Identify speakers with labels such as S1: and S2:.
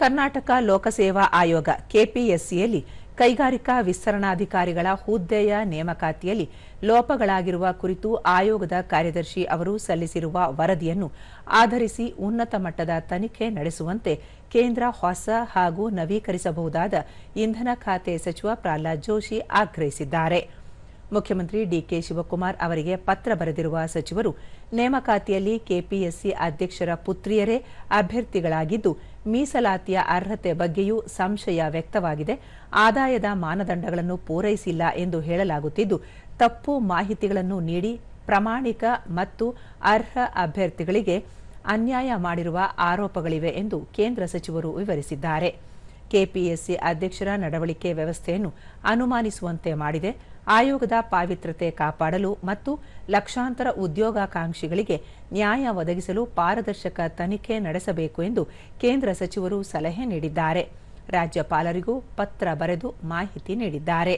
S1: ಕರ್ನಾಟಕ ಲೋಕಸೇವಾ ಆಯೋಗ ಕೆಪಿಎಸ್ಸಿಯಲ್ಲಿ ಕೈಗಾರಿಕಾ ವಿಸ್ತರಣಾಧಿಕಾರಿಗಳ ಹುದ್ದೆಯ ನೇಮಕಾತಿಯಲ್ಲಿ ಲೋಪಗಳಾಗಿರುವ ಕುರಿತು ಆಯೋಗದ ಕಾರ್ಯದರ್ಶಿ ಅವರು ಸಲ್ಲಿಸಿರುವ ವರದಿಯನ್ನು ಆಧರಿಸಿ ಉನ್ನತ ಮಟ್ಟದ ತನಿಖೆ ನಡೆಸುವಂತೆ ಕೇಂದ್ರ ಹೊಸ ಹಾಗೂ ನವೀಕರಿಸಬಹುದಾದ ಇಂಧನ ಖಾತೆ ಸಚಿವ ಪ್ರಹ್ಲಾದ್ ಜೋಶಿ ಆಗ್ರಹಿಸಿದ್ದಾರೆ. ಮುಖ್ಯಮಂತ್ರಿ ಡಿಕೆ ಶಿವಕುಮಾರ್ ಅವರಿಗೆ ಪತ್ರ ಬರೆದಿರುವ ಸಚಿವರು ನೇಮಕಾತಿಯಲ್ಲಿ ಕೆಪಿಎಸ್ಸಿ ಅಧ್ಯಕ್ಷರ ಪುತ್ರಿಯರೇ ಅಭ್ಯರ್ಥಿಗಳಾಗಿದ್ದು ಮೀಸಲಾತಿಯ ಅರ್ಹತೆ ಬಗ್ಗೆಯೂ ಸಂಶಯ ವ್ಯಕ್ತವಾಗಿದೆ. ಆದಾಯದ ಮಾನದಂಡಗಳನ್ನು ಪೂರೈಸಿಲ್ಲ ಎಂದು ಹೇಳಲಾಗುತ್ತಿದ್ದು ತಪ್ಪು ಮಾಹಿತಿಗಳನ್ನು ನೀಡಿ ಪ್ರಾಮಾಣಿಕ ಮತ್ತು ಅರ್ಹ ಅಭ್ಯರ್ಥಿಗಳಿಗೆ ಅನ್ಯಾಯ ಮಾಡಿರುವ ಆರೋಪಗಳಿವೆ ಎಂದು ಕೇಂದ್ರ ಸಚಿವರು ವಿವರಿಸಿದ್ದಾರೆ. ಕೆಪಿಎಸ್ಸಿ ಅಧ್ಯಕ್ಷರ ನಡವಳಿಕೆ ವ್ಯವಸ್ಥೆಯನ್ನು ಅನುಮಾನಿಸುವಂತೆ ಮಾಡಿದೆ. ಆಯೋಗದ ಪಾವಿತ್ರ್ಯತೆ ಕಾಪಾಡಲು ಮತ್ತು ಲಕ್ಷಾಂತರ ಉದ್ಯೋಗಾಕಾಂಕ್ಷಿಗಳಿಗೆ ನ್ಯಾಯ ಒದಗಿಸಲು ಪಾರದರ್ಶಕ ತನಿಖೆ ನಡೆಸಬೇಕು ಎಂದು ಕೇಂದ್ರ ಸಚಿವರು ಸಲಹೆ ನೀಡಿದ್ದಾರೆ. ರಾಜ್ಯಪಾಲರಿಗೂ ಪತ್ರ ಬರೆದು ಮಾಹಿತಿ ನೀಡಿದ್ದಾರೆ.